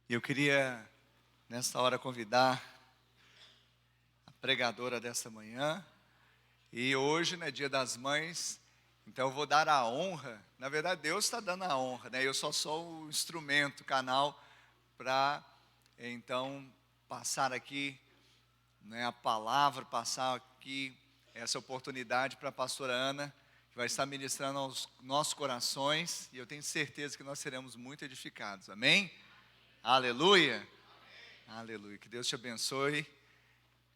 E eu queria, nesta hora, convidar a pregadora desta manhã. E hoje, né, Dia das Mães, então eu vou dar a honra. Na verdade, Deus está dando a honra, né? Eu só sou o instrumento, o canal, para, então, passar aqui, né, a palavra, passar aqui essa oportunidade para a pastora Ana, que vai estar ministrando aos nossos corações. E eu tenho certeza que nós seremos muito edificados. Amém? Aleluia! Aleluia, que Deus te abençoe,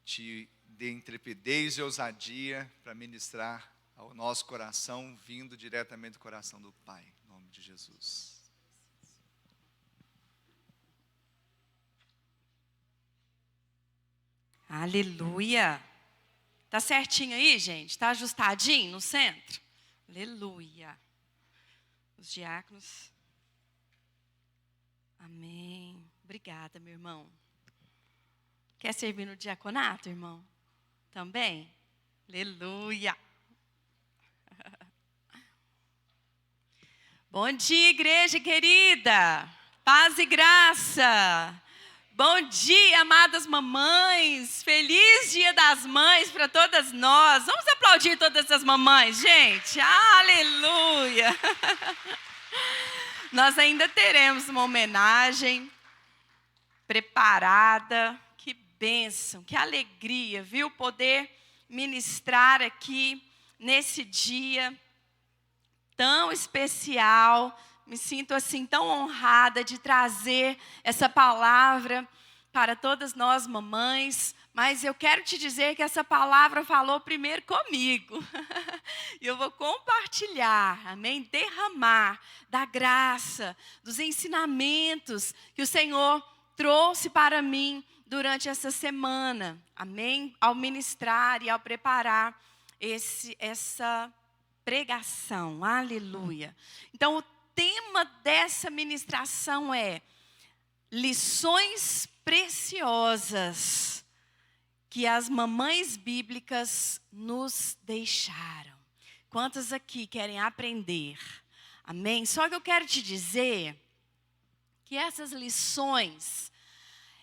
te dê intrepidez e ousadia para ministrar ao nosso coração, vindo diretamente do coração do Pai, em nome de Jesus. Aleluia. Tá certinho aí, gente? Tá ajustadinho no centro? Aleluia. Os diáconos. Amém. Obrigada, meu irmão. Quer servir no diaconato, irmão? Também? Aleluia. Bom dia, igreja querida. Paz e graça. Bom dia, amadas mamães. Feliz Dia das Mães para todas nós. Vamos aplaudir todas as mamães, gente. Aleluia. Nós ainda teremos uma homenagem preparada. Que bênção, que alegria, viu? Poder ministrar aqui nesse dia tão especial. Me sinto assim tão honrada de trazer essa palavra para todas nós mamães. Mas eu quero te dizer que essa palavra falou primeiro comigo. E eu vou compartilhar, amém? Derramar da graça, dos ensinamentos que o Senhor trouxe para mim durante essa semana. Amém? Ao ministrar e ao preparar essa pregação. Aleluia. Então, o tema dessa ministração é lições preciosas que as mamães bíblicas nos deixaram. Quantas aqui querem aprender? Amém? Só que eu quero te dizer que essas lições,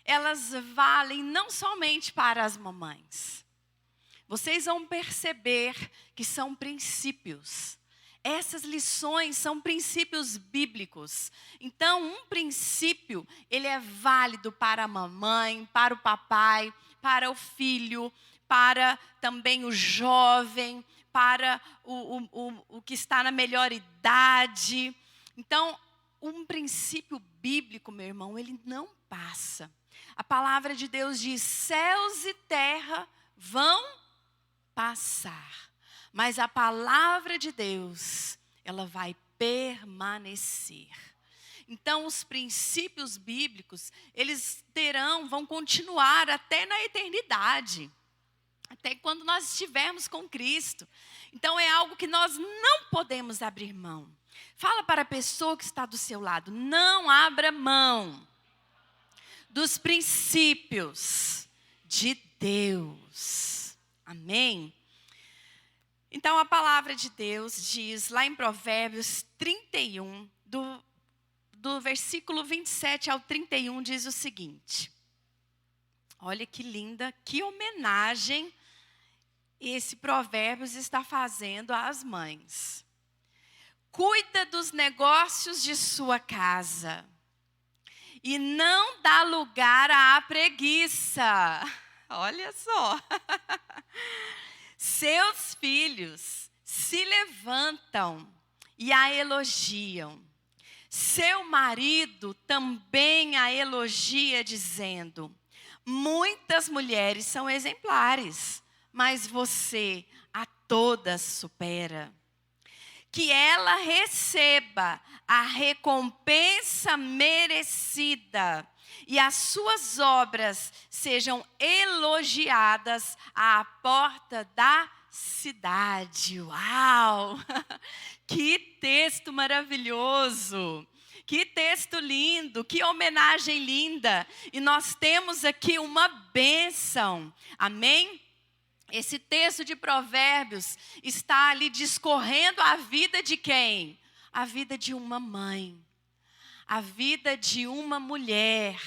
elas valem não somente para as mamães. Vocês vão perceber que são princípios. Essas lições são princípios bíblicos. Então, um princípio, ele é válido para a mamãe, para o papai, para o filho, para também o jovem, para o que está na melhor idade. Então, um princípio bíblico, meu irmão, ele não passa. A palavra de Deus diz: céus e terra vão passar, mas a palavra de Deus, ela vai permanecer. Então, os princípios bíblicos, eles vão continuar até na eternidade, até quando nós estivermos com Cristo. Então, é algo que nós não podemos abrir mão. Fala para a pessoa que está do seu lado: não abra mão dos princípios de Deus. Amém? Então, a palavra de Deus diz, lá em Provérbios 31, do versículo 27 ao 31, diz o seguinte. Olha que linda, que homenagem esse Provérbios está fazendo às mães. Cuida dos negócios de sua casa e não dá lugar à preguiça. Olha só. Seus filhos se levantam e a elogiam. Seu marido também a elogia, dizendo: muitas mulheres são exemplares, mas você a todas supera. Que ela receba a recompensa merecida e as suas obras sejam elogiadas à porta da cidade. Uau! Que texto maravilhoso! Que texto lindo, que homenagem linda. E nós temos aqui uma bênção. Amém? Esse texto de Provérbios está ali discorrendo a vida de quem? A vida de uma mãe. a vida de uma mulher,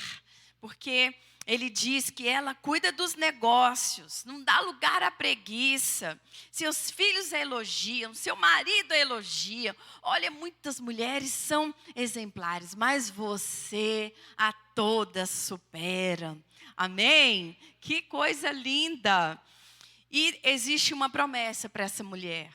porque ele diz que ela cuida dos negócios, não dá lugar à preguiça. Seus filhos a elogiam, seu marido a elogia. Olha, muitas mulheres são exemplares, mas você a todas supera. Amém? Que coisa linda! E existe uma promessa para essa mulher,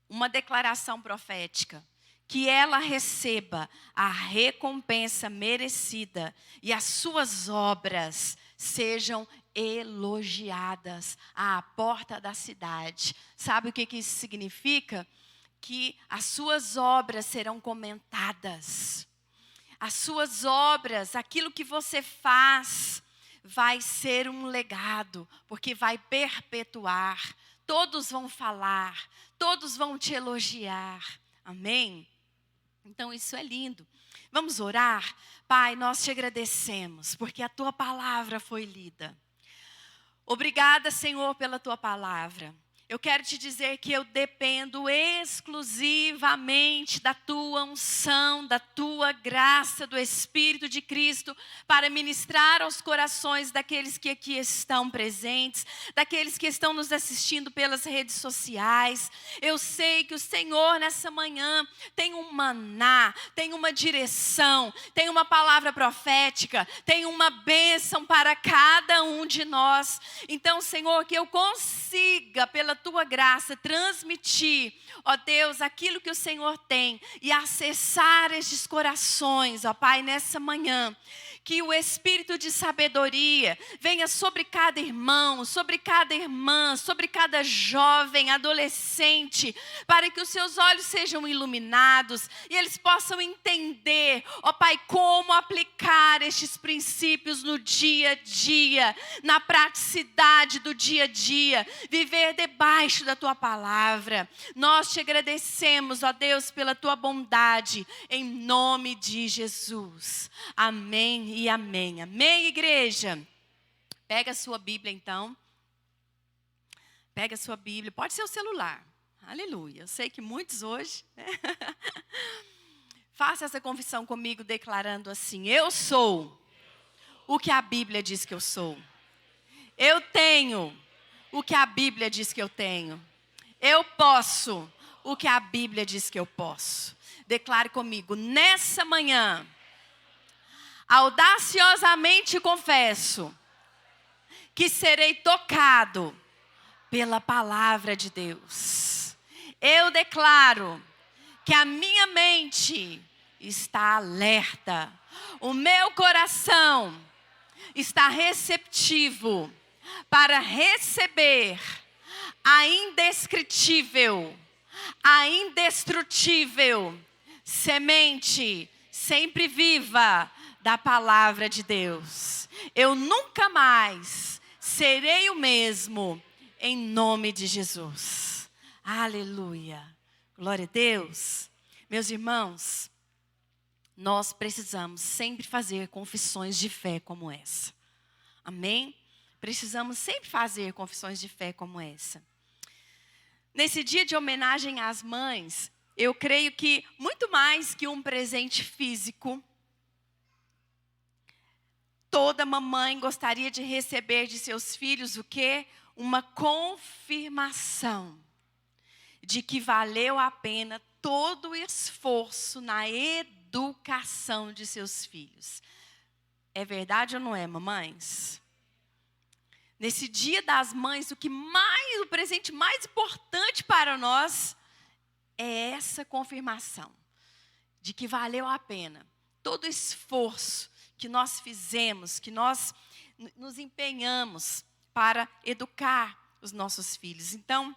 uma declaração profética, que ela receba a recompensa merecida e as suas obras sejam elogiadas à porta da cidade. Sabe o que isso significa? Que as suas obras serão comentadas. As suas obras, aquilo que você faz, vai ser um legado, porque vai perpetuar. Todos vão falar, todos vão te elogiar. Amém? Então isso é lindo. Vamos orar? Pai, nós te agradecemos, porque a tua palavra foi lida. Obrigada, Senhor, pela tua palavra. Eu quero te dizer que eu dependo exclusivamente da tua unção, da tua graça, do Espírito de Cristo, para ministrar aos corações daqueles que aqui estão presentes, daqueles que estão nos assistindo pelas redes sociais. Eu sei que o Senhor nessa manhã tem um maná, tem uma direção, tem uma palavra profética, tem uma bênção para cada um de nós. Então, Senhor, que eu consiga, pela tua graça, transmitir, ó Deus, aquilo que o Senhor tem e acessar estes corações, ó Pai, nessa manhã. Que o Espírito de sabedoria venha sobre cada irmão, sobre cada irmã, sobre cada jovem, adolescente, para que os seus olhos sejam iluminados e eles possam entender, ó Pai, como aplicar estes princípios no dia a dia, na praticidade do dia a dia, viver debaixo da tua palavra. Nós te agradecemos, ó Deus, pela tua bondade, em nome de Jesus. Amém e amém. Amém, igreja? Pega a sua Bíblia, então. Pega a sua Bíblia. Pode ser o celular. Aleluia. Eu sei que muitos hoje. Faça essa confissão comigo, declarando assim: eu sou o que a Bíblia diz que eu sou. Eu tenho o que a Bíblia diz que eu tenho. Eu posso o que a Bíblia diz que eu posso. Declare comigo: nessa manhã, audaciosamente confesso que serei tocado pela palavra de Deus. Eu declaro que a minha mente está alerta, o meu coração está receptivo para receber a indescritível, a indestrutível semente sempre viva da palavra de Deus. Eu nunca mais serei o mesmo, em nome de Jesus. Aleluia. Glória a Deus. Meus irmãos, nós precisamos sempre fazer confissões de fé como essa. Amém? Precisamos sempre fazer confissões de fé como essa. Nesse dia de homenagem às mães, eu creio que muito mais que um presente físico, toda mamãe gostaria de receber de seus filhos o quê? Uma confirmação de que valeu a pena todo o esforço na educação de seus filhos. É verdade ou não é, mamães? Nesse dia das mães, o presente mais importante para nós é essa confirmação de que valeu a pena todo o esforço que nós fizemos, que nós nos empenhamos para educar os nossos filhos. Então,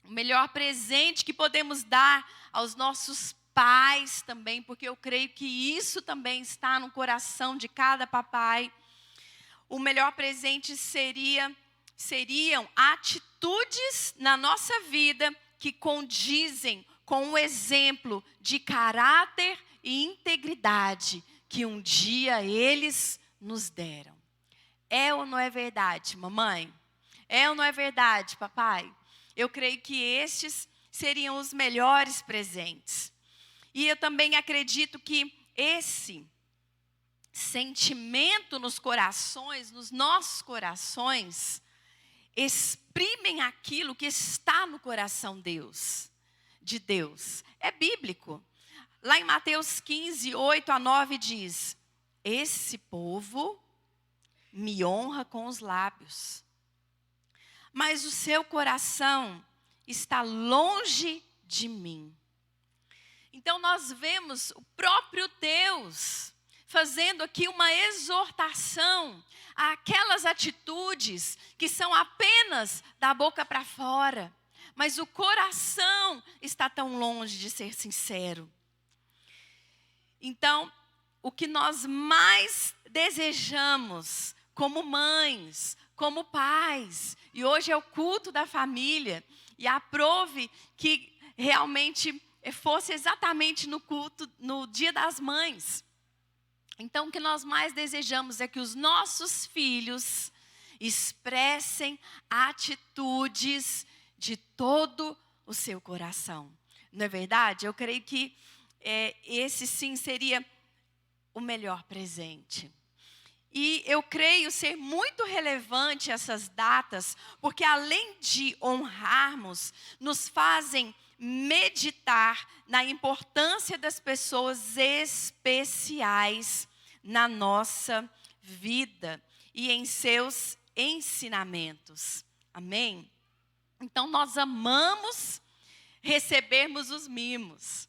o melhor presente que podemos dar aos nossos pais também, porque eu creio que isso também está no coração de cada papai. O melhor presente seriam atitudes na nossa vida que condizem com o exemplo de caráter e integridade que um dia eles nos deram. É ou não é verdade, mamãe? É ou não é verdade, papai? Eu creio que estes seriam os melhores presentes. E eu também acredito que esse sentimento nos corações, nos nossos corações, exprimem aquilo que está no coração de Deus. É bíblico. Lá em Mateus 15, 8-9 diz: esse povo me honra com os lábios, mas o seu coração está longe de mim. Então nós vemos o próprio Deus fazendo aqui uma exortação àquelas atitudes que são apenas da boca para fora, mas o coração está tão longe de ser sincero. Então, o que nós mais desejamos como mães, como pais, e hoje é o culto da família, e aprove que realmente fosse exatamente no culto, no Dia das Mães. Então, o que nós mais desejamos é que os nossos filhos expressem atitudes de todo o seu coração. Não é verdade? Eu creio que esse sim seria o melhor presente. E eu creio ser muito relevante essas datas, porque além de honrarmos, nos fazem meditar na importância das pessoas especiais na nossa vida e em seus ensinamentos. Amém? Então nós amamos recebermos os mimos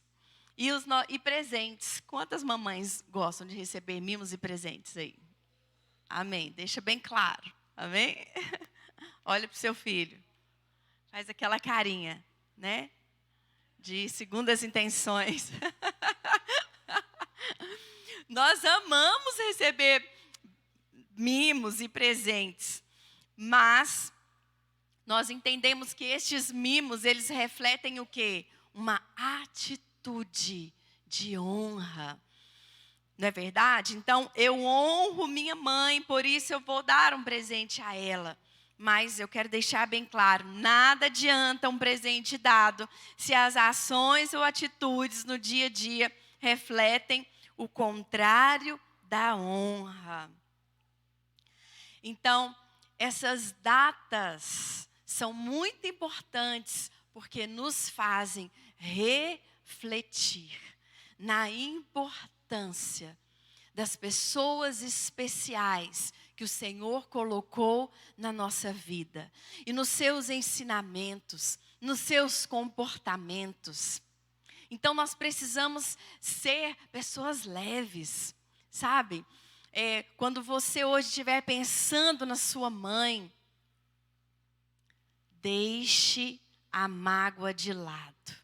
e presentes. Quantas mamães gostam de receber mimos e presentes aí? Amém. Deixa bem claro. Amém? Olha para o seu filho. Faz aquela carinha, né? De segundas intenções. Nós amamos receber mimos e presentes. Mas nós entendemos que estes mimos, eles refletem o quê? Uma atitude de honra. Não é verdade? Então, eu honro minha mãe, por isso eu vou dar um presente a ela. Mas eu quero deixar bem claro, nada adianta um presente dado se as ações ou atitudes no dia a dia refletem o contrário da honra. Então, essas datas são muito importantes porque nos fazem refletir na importância das pessoas especiais que o Senhor colocou na nossa vida e nos seus ensinamentos, nos seus comportamentos. Então nós precisamos ser pessoas leves, sabe? Quando você hoje estiver pensando na sua mãe, deixe a mágoa de lado.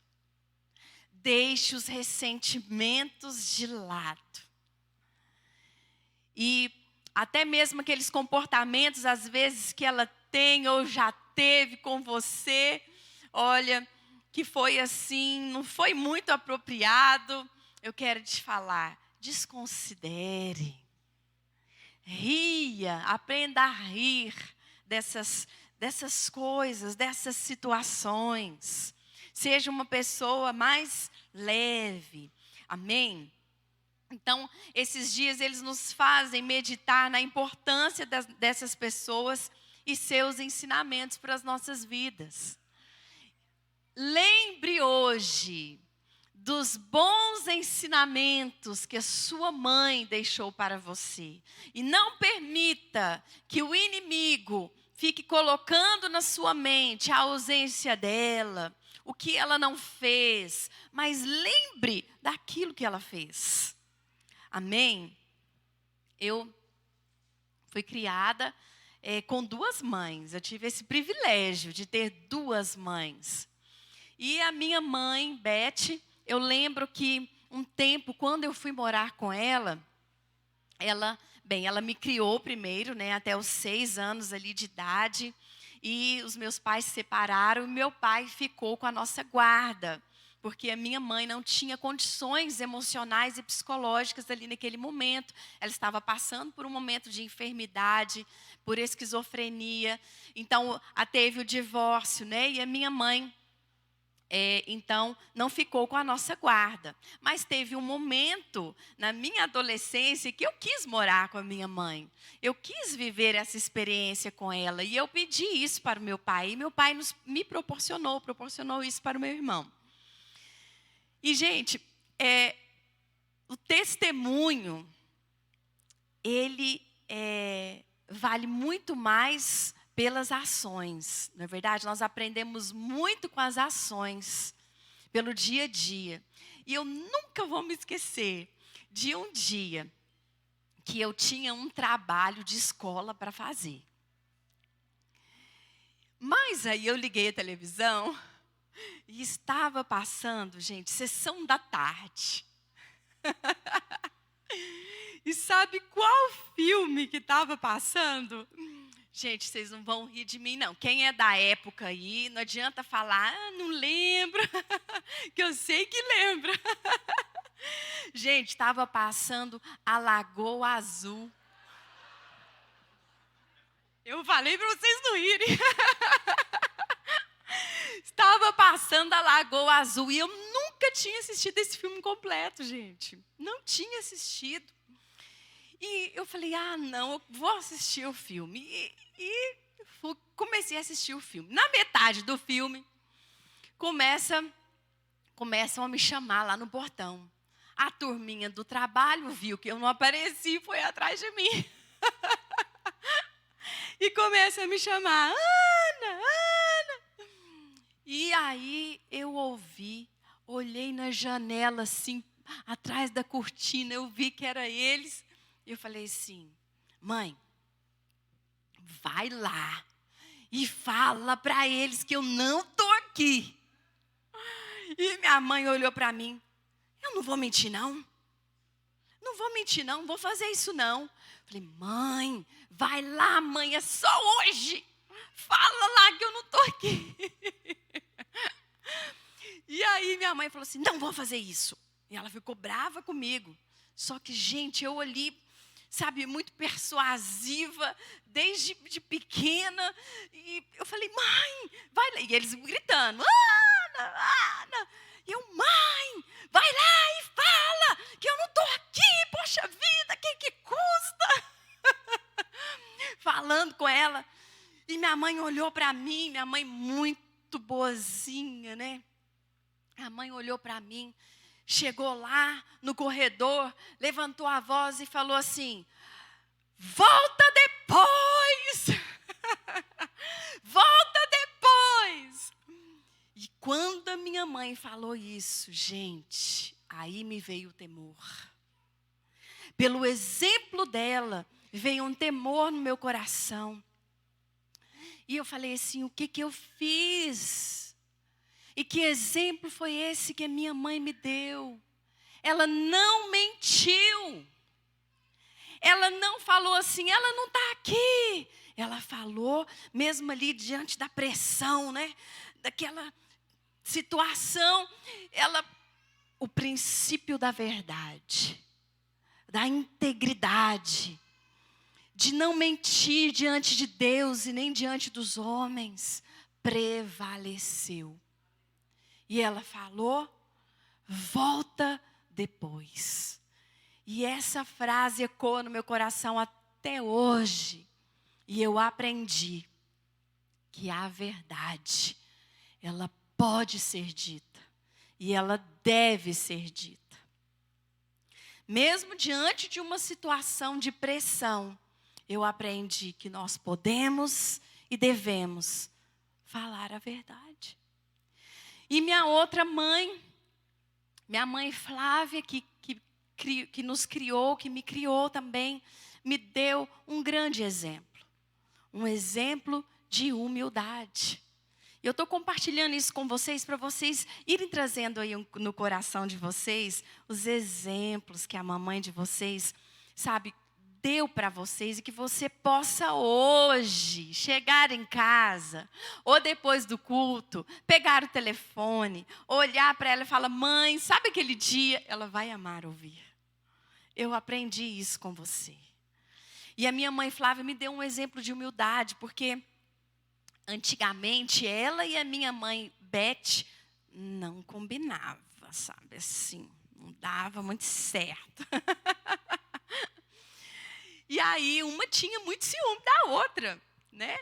Deixe os ressentimentos de lado. E até mesmo aqueles comportamentos, às vezes, que ela tem ou já teve com você, olha, que foi assim, não foi muito apropriado, eu quero te falar, desconsidere. Ria, aprenda a rir dessas coisas, dessas situações. Seja uma pessoa mais leve. Amém? Então, esses dias eles nos fazem meditar na importância dessas pessoas e seus ensinamentos para as nossas vidas. Lembre hoje dos bons ensinamentos que a sua mãe deixou para você. E não permita que o inimigo fique colocando na sua mente a ausência dela, o que ela não fez, mas lembre daquilo que ela fez. Amém? Eu fui criada com duas mães. Eu tive esse privilégio de ter duas mães. E a minha mãe, Beth, eu lembro que um tempo, quando eu fui morar com ela me criou primeiro, né, até os 6 anos ali de idade. E os meus pais se separaram e meu pai ficou com a nossa guarda. Porque a minha mãe não tinha condições emocionais e psicológicas ali naquele momento. Ela estava passando por um momento de enfermidade, por esquizofrenia. Então, teve o divórcio, né? E a minha mãe então, não ficou com a nossa guarda. Mas teve um momento na minha adolescência que eu quis morar com a minha mãe. Eu quis viver essa experiência com ela. E eu pedi isso para o meu pai. E meu pai me proporcionou isso para o meu irmão. E, gente, o testemunho, ele vale muito mais pelas ações. Não é verdade? Nós aprendemos muito com as ações, pelo dia a dia. E eu nunca vou me esquecer de um dia que eu tinha um trabalho de escola para fazer. Mas aí eu liguei a televisão e estava passando, gente, sessão da tarde. E sabe qual filme que estava passando? Gente, vocês não vão rir de mim, não. Quem é da época aí, não adianta falar, não lembro, que eu sei que lembra. Gente, estava passando a Lagoa Azul. Eu falei para vocês não rirem. Estava passando a Lagoa Azul e eu nunca tinha assistido esse filme completo, gente. Não tinha assistido. E eu falei, não, eu vou assistir o filme. E comecei a assistir o filme. Na metade do filme, começam a me chamar lá no portão. A turminha do trabalho viu que eu não apareci e foi atrás de mim. E começa a me chamar, Ana, Ana. E aí eu olhei na janela assim, atrás da cortina, eu vi que era eles. E eu falei assim, mãe, vai lá e fala para eles que eu não estou aqui. E minha mãe olhou para mim, eu não vou mentir não. Não vou mentir não, não vou fazer isso não. Falei, mãe, vai lá, mãe, é só hoje. Fala lá que eu não estou aqui. E aí minha mãe falou assim, não vou fazer isso. E ela ficou brava comigo. Só que, gente, eu olhei, sabe, muito persuasiva, desde de pequena. E eu falei, mãe, vai lá. E eles gritando, Ana, Ana. E eu, mãe, vai lá e fala que eu não estou aqui, poxa vida, que custa? Falando com ela. E minha mãe olhou para mim, minha mãe muito boazinha, né? A mãe olhou para mim, chegou lá no corredor, levantou a voz e falou assim, volta depois! Volta depois! E quando a minha mãe falou isso, gente, aí me veio o temor. Pelo exemplo dela, veio um temor no meu coração. E eu falei assim, o que eu fiz? E que exemplo foi esse que a minha mãe me deu? Ela não mentiu. Ela não falou assim, ela não está aqui. Ela falou, mesmo ali diante da pressão, né? Daquela situação, o princípio da verdade, da integridade, de não mentir diante de Deus e nem diante dos homens, prevaleceu. E ela falou, volta depois. E essa frase ecoa no meu coração até hoje. E eu aprendi que a verdade, ela pode ser dita. E ela deve ser dita. Mesmo diante de uma situação de pressão, eu aprendi que nós podemos e devemos falar a verdade. E minha outra mãe, minha mãe Flávia, que nos criou, que me criou também, me deu um grande exemplo. Um exemplo de humildade. Eu estou compartilhando isso com vocês para vocês irem trazendo aí no coração de vocês os exemplos que a mamãe de vocês, sabe, deu para vocês e que você possa hoje chegar em casa ou depois do culto, pegar o telefone, olhar para ela e falar, mãe, sabe aquele dia? Ela vai amar ouvir. Eu aprendi isso com você. E a minha mãe Flávia me deu um exemplo de humildade, porque antigamente ela e a minha mãe Beth, não combinava, sabe, assim, não dava muito certo. E aí, uma tinha muito ciúme da outra, né?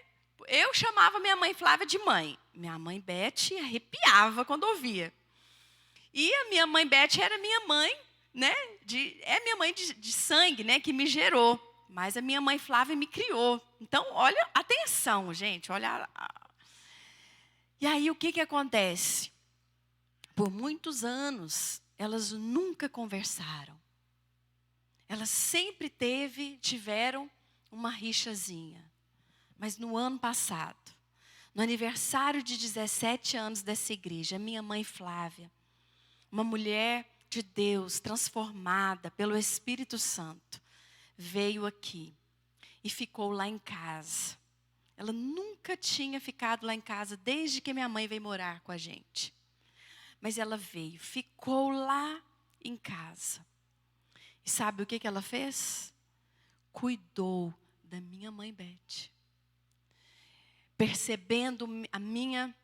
Eu chamava minha mãe Flávia de mãe. Minha mãe Beth arrepiava quando ouvia. E a minha mãe Beth era minha mãe, né? É minha mãe de sangue, né? Que me gerou. Mas a minha mãe Flávia me criou. Então, olha, atenção, gente. Olha. E aí, o que acontece? Por muitos anos, elas nunca conversaram. Elas sempre tiveram uma rixazinha. Mas no ano passado, no aniversário de 17 anos dessa igreja, minha mãe Flávia, uma mulher de Deus, transformada pelo Espírito Santo, veio aqui e ficou lá em casa. Ela nunca tinha ficado lá em casa desde que minha mãe veio morar com a gente. Mas ela veio, ficou lá em casa. E sabe o que ela fez? Cuidou da minha mãe Beth. Percebendo a minha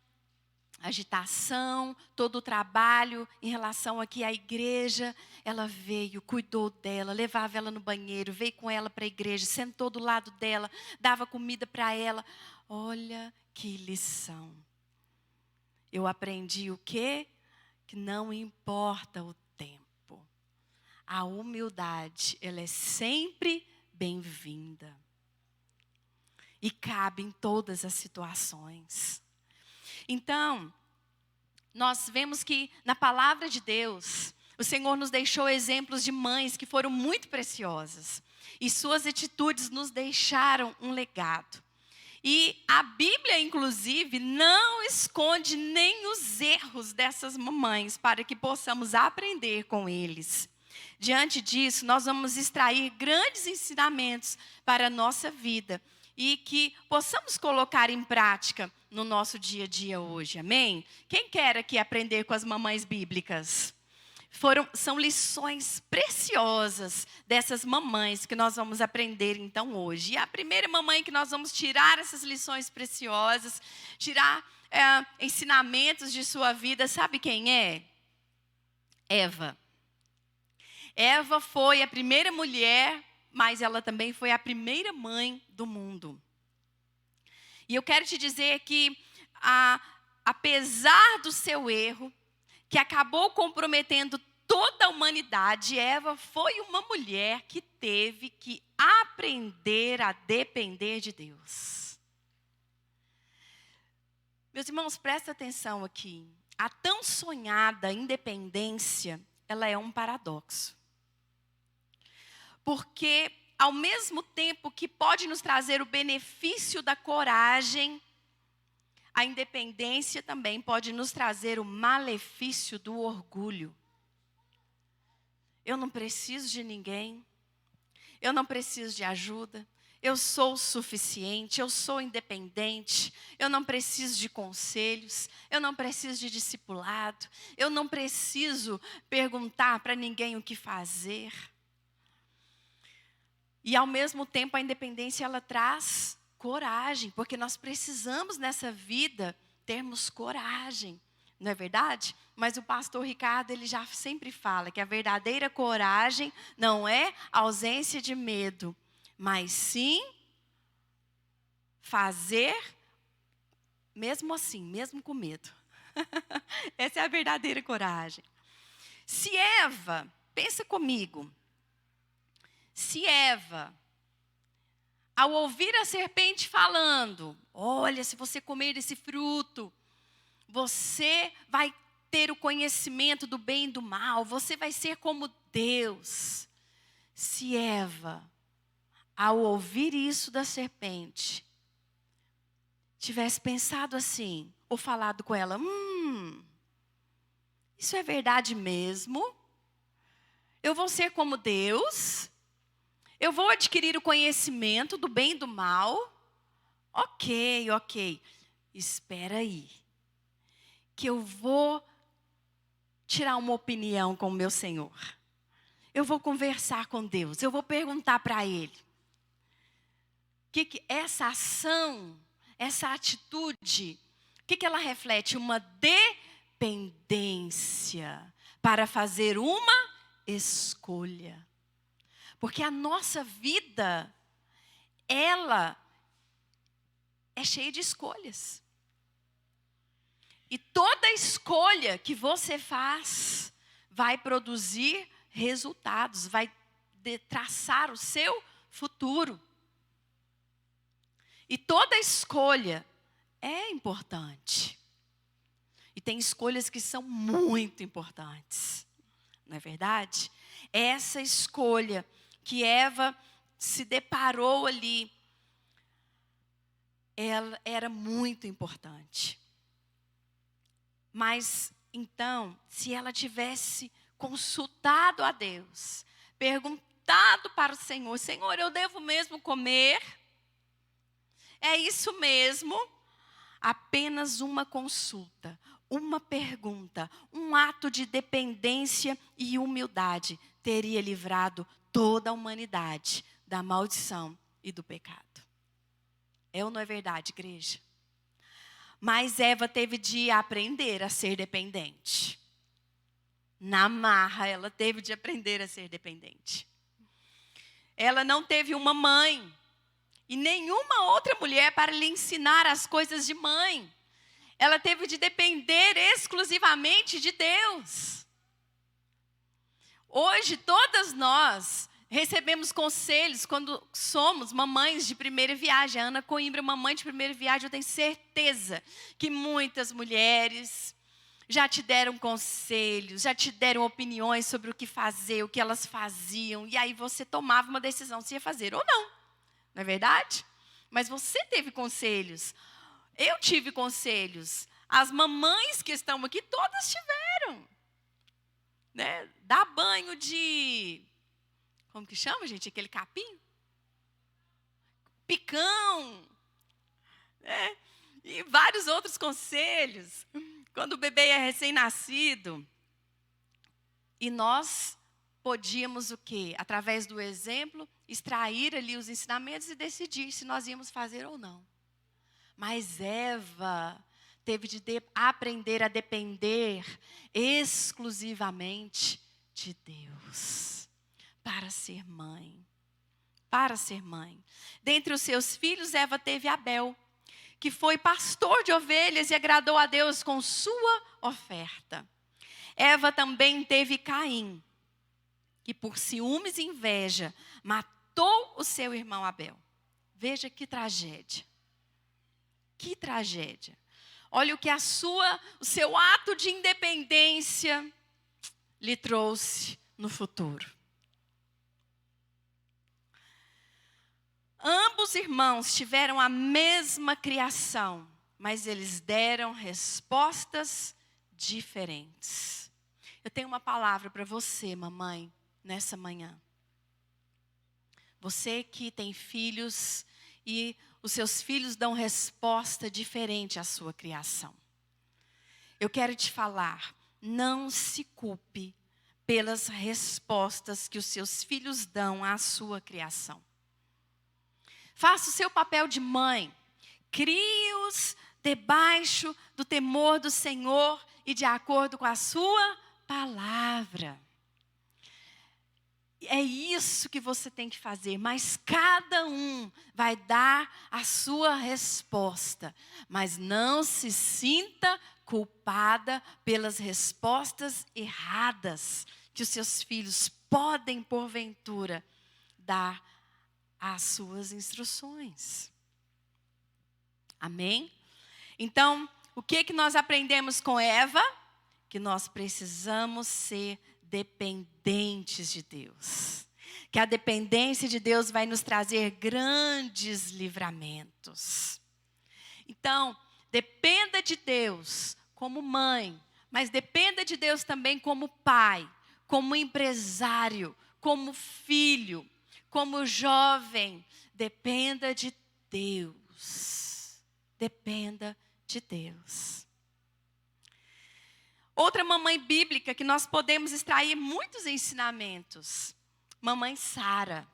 agitação, todo o trabalho em relação aqui à igreja, ela veio, cuidou dela, levava ela no banheiro, veio com ela para a igreja, sentou do lado dela, dava comida para ela. Olha que lição. Eu aprendi o quê? Que não importa o tempo. A humildade, ela é sempre bem-vinda. E cabe em todas as situações. Então, nós vemos que na palavra de Deus, o Senhor nos deixou exemplos de mães que foram muito preciosas. E suas atitudes nos deixaram um legado. E a Bíblia, inclusive, não esconde nem os erros dessas mamães para que possamos aprender com eles. Diante disso, nós vamos extrair grandes ensinamentos para a nossa vida e que possamos colocar em prática no nosso dia a dia hoje, amém? Quem quer aqui aprender com as mamães bíblicas? São lições preciosas dessas mamães que nós vamos aprender então hoje. E a primeira mamãe que nós vamos tirar essas lições preciosas, tirar ensinamentos de sua vida, sabe quem é? Eva. Eva foi a primeira mulher, mas ela também foi a primeira mãe do mundo. E eu quero te dizer que, apesar do seu erro, que acabou comprometendo toda a humanidade, Eva foi uma mulher que teve que aprender a depender de Deus. Meus irmãos, presta atenção aqui. A tão sonhada independência, ela é um paradoxo. Porque, ao mesmo tempo que pode nos trazer o benefício da coragem, a independência também pode nos trazer o malefício do orgulho. Eu não preciso de ninguém, eu não preciso de ajuda, eu sou o suficiente, eu sou independente, eu não preciso de conselhos, eu não preciso de discipulado, eu não preciso perguntar para ninguém o que fazer. E ao mesmo tempo a independência ela traz coragem, porque nós precisamos nessa vida termos coragem, não é verdade? Mas o pastor Ricardo, ele já sempre fala que a verdadeira coragem não é ausência de medo, mas sim fazer mesmo assim, mesmo com medo. Essa é a verdadeira coragem. Se Eva, pensa comigo, se Eva, ao ouvir a serpente falando, olha, se você comer esse fruto, você vai ter o conhecimento do bem e do mal, você vai ser como Deus. Se Eva, ao ouvir isso da serpente, tivesse pensado assim, ou falado com ela, isso é verdade mesmo? Eu vou ser como Deus? Eu vou adquirir o conhecimento do bem e do mal? Ok. Espera aí. Que eu vou tirar uma opinião com o meu Senhor. Eu vou conversar com Deus. Eu vou perguntar para Ele. Que essa ação, essa atitude, o que ela reflete? Uma dependência para fazer uma escolha. Porque a nossa vida, ela é cheia de escolhas. E toda escolha que você faz vai produzir resultados, vai traçar o seu futuro. E toda escolha é importante. E tem escolhas que são muito importantes. Não é verdade? Essa escolha que Eva se deparou ali, ela era muito importante. Mas, então, se ela tivesse consultado a Deus, perguntado para o Senhor, Senhor, eu devo mesmo comer? É isso mesmo? Apenas uma consulta, uma pergunta, um ato de dependência e humildade teria livrado toda a humanidade da maldição e do pecado. É ou não é verdade, igreja? Mas Eva teve de aprender a ser dependente. Na marra, ela teve de aprender a ser dependente. Ela não teve uma mãe e nenhuma outra mulher para lhe ensinar as coisas de mãe. Ela teve de depender exclusivamente de Deus. Hoje, todas nós recebemos conselhos quando somos mamães de primeira viagem. A Ana Coimbra, mamãe de primeira viagem, eu tenho certeza que muitas mulheres já te deram conselhos, já te deram opiniões sobre o que fazer, o que elas faziam. E aí você tomava uma decisão se ia fazer ou não. Não é verdade? Mas você teve conselhos. Eu tive conselhos. As mamães que estão aqui, todas tiveram. Né? Dar banho de... Como que chama, gente? Aquele capim? Picão. Né? E vários outros conselhos. Quando o bebê é recém-nascido. E nós podíamos o quê? Através do exemplo, extrair ali os ensinamentos e decidir se nós íamos fazer ou não. Mas Eva teve de aprender a depender exclusivamente de Deus. Para ser mãe. Para ser mãe. Dentre os seus filhos, Eva teve Abel, que foi pastor de ovelhas e agradou a Deus com sua oferta. Eva também teve Caim, que por ciúmes e inveja matou o seu irmão Abel. Veja que tragédia. Que tragédia. Olha o que o seu ato de independência lhe trouxe no futuro. Ambos irmãos tiveram a mesma criação, mas eles deram respostas diferentes. Eu tenho uma palavra para você, mamãe, nessa manhã. Você que tem filhos e os seus filhos dão resposta diferente à sua criação. Eu quero te falar, não se culpe pelas respostas que os seus filhos dão à sua criação. Faça o seu papel de mãe. Crie-os debaixo do temor do Senhor e de acordo com a sua palavra. É isso que você tem que fazer, mas cada um vai dar a sua resposta. Mas não se sinta culpada pelas respostas erradas que os seus filhos podem, porventura, dar às suas instruções. Amém? Então, o que nós aprendemos com Eva? Que nós precisamos ser dependentes de Deus. Que a dependência de Deus vai nos trazer grandes livramentos. Então, dependa de Deus como mãe, mas dependa de Deus também como pai, como empresário, como filho, como jovem. Dependa de Deus. Dependa de Deus. Outra mamãe bíblica que nós podemos extrair muitos ensinamentos. Mamãe Sara.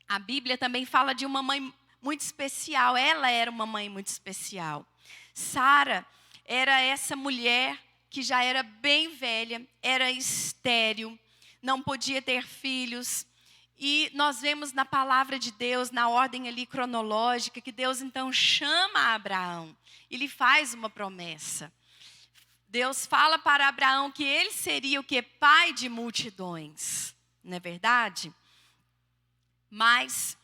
A Bíblia também fala de uma mãe muito especial. Ela era uma mãe muito especial. Sara era essa mulher que já era bem velha, era estéril, não podia ter filhos. E nós vemos na palavra de Deus, na ordem ali cronológica, que Deus então chama Abraão e lhe faz uma promessa. Deus fala para Abraão que ele seria o quê? Pai de multidões, não é verdade? Mas,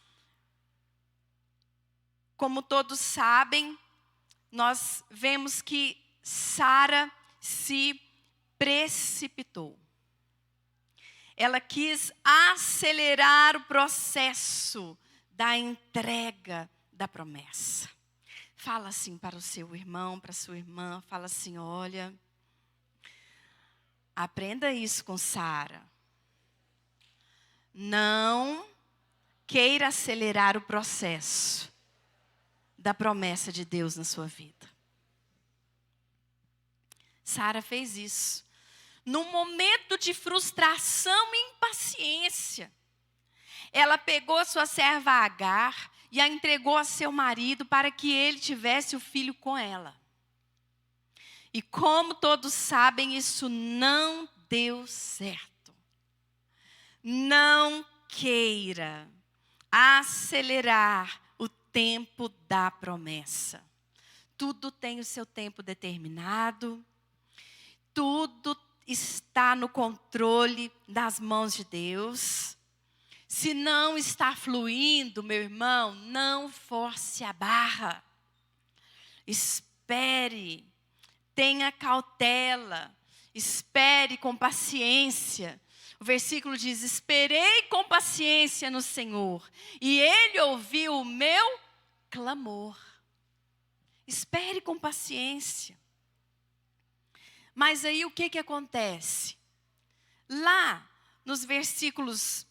como todos sabem, nós vemos que Sara se precipitou. Ela quis acelerar o processo da entrega da promessa. Fala assim para o seu irmão, para a sua irmã, fala assim, olha, aprenda isso com Sara. Não queira acelerar o processo da promessa de Deus na sua vida. Sara fez isso. Num momento de frustração e impaciência, ela pegou a sua serva Agar e a entregou a seu marido para que ele tivesse o filho com ela. E como todos sabem, isso não deu certo. Não queira acelerar o tempo da promessa. Tudo tem o seu tempo determinado. Tudo está no controle das mãos de Deus. Se não está fluindo, meu irmão, não force a barra. Espere, tenha cautela, espere com paciência. O versículo diz, esperei com paciência no Senhor, e Ele ouviu o meu clamor. Espere com paciência. Mas aí o que acontece? Lá nos versículos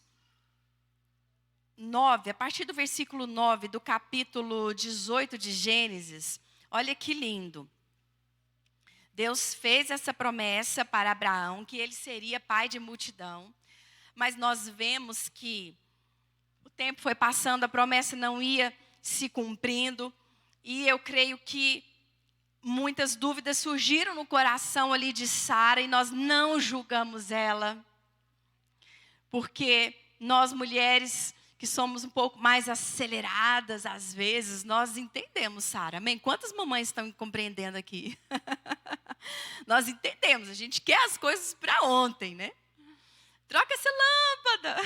9, a partir do versículo 9 do capítulo 18 de Gênesis, olha que lindo. Deus fez essa promessa para Abraão, que ele seria pai de multidão. Mas nós vemos que o tempo foi passando, a promessa não ia se cumprindo. E eu creio que muitas dúvidas surgiram no coração ali de Sara e nós não julgamos ela. Porque nós mulheres que somos um pouco mais aceleradas às vezes, nós entendemos Sara, amém? Quantas mamães estão compreendendo aqui? Nós entendemos, a gente quer as coisas para ontem, né? Troca essa lâmpada.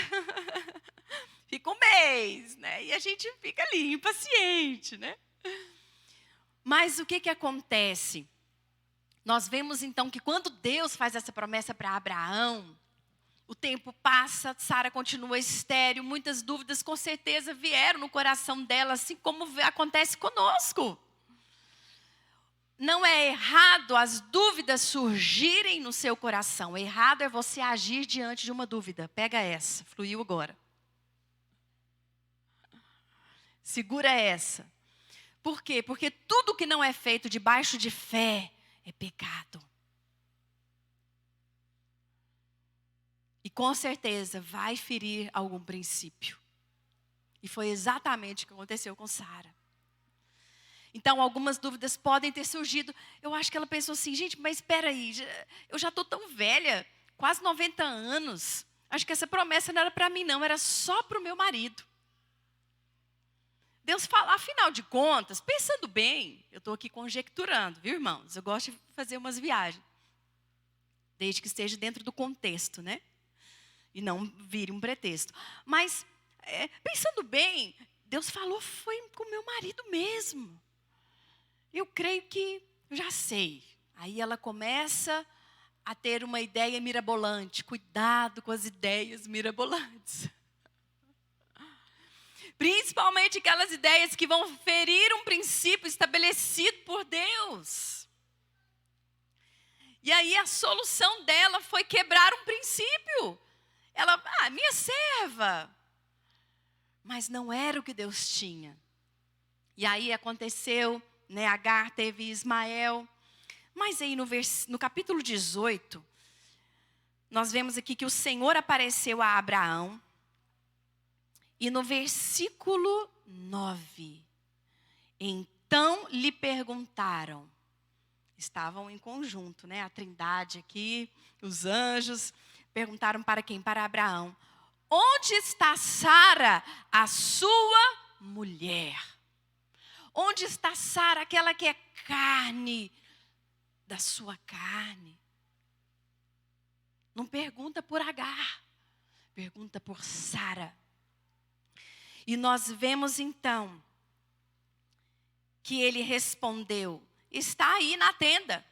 Fica um mês, né? E a gente fica ali, impaciente, né? Mas o que acontece? Nós vemos então que quando Deus faz essa promessa para Abraão, o tempo passa, Sara continua estéril, muitas dúvidas com certeza vieram no coração dela, assim como acontece conosco. Não é errado as dúvidas surgirem no seu coração, errado é você agir diante de uma dúvida. Pega essa, fluiu agora. Segura essa. Por quê? Porque tudo que não é feito debaixo de fé é pecado. E com certeza vai ferir algum princípio. E foi exatamente o que aconteceu com Sara. Então algumas dúvidas podem ter surgido. Eu acho que ela pensou assim, gente, mas espera aí, eu já estou tão velha, quase 90 anos. Acho que essa promessa não era para mim não, era só para o meu marido. Deus fala, afinal de contas, pensando bem, eu estou aqui conjecturando, viu, irmãos? Eu gosto de fazer umas viagens. Desde que esteja dentro do contexto, né? E não vire um pretexto. Mas, pensando bem, Deus falou, foi com meu marido mesmo. Eu creio que já sei. Aí ela começa a ter uma ideia mirabolante. Cuidado com as ideias mirabolantes. Principalmente aquelas ideias que vão ferir um princípio estabelecido por Deus. E aí a solução dela foi quebrar um princípio. Ela, minha serva. Mas não era o que Deus tinha. E aí aconteceu, né, Agar teve Ismael. Mas aí no capítulo 18, nós vemos aqui que o Senhor apareceu a Abraão. E no versículo 9, então lhe perguntaram, estavam em conjunto, né? A trindade aqui, os anjos, perguntaram para quem? Para Abraão. Onde está Sara, a sua mulher? Onde está Sara, aquela que é carne da sua carne? Não pergunta por Agar, pergunta por Sara. E nós vemos então que ele respondeu: está aí na tenda.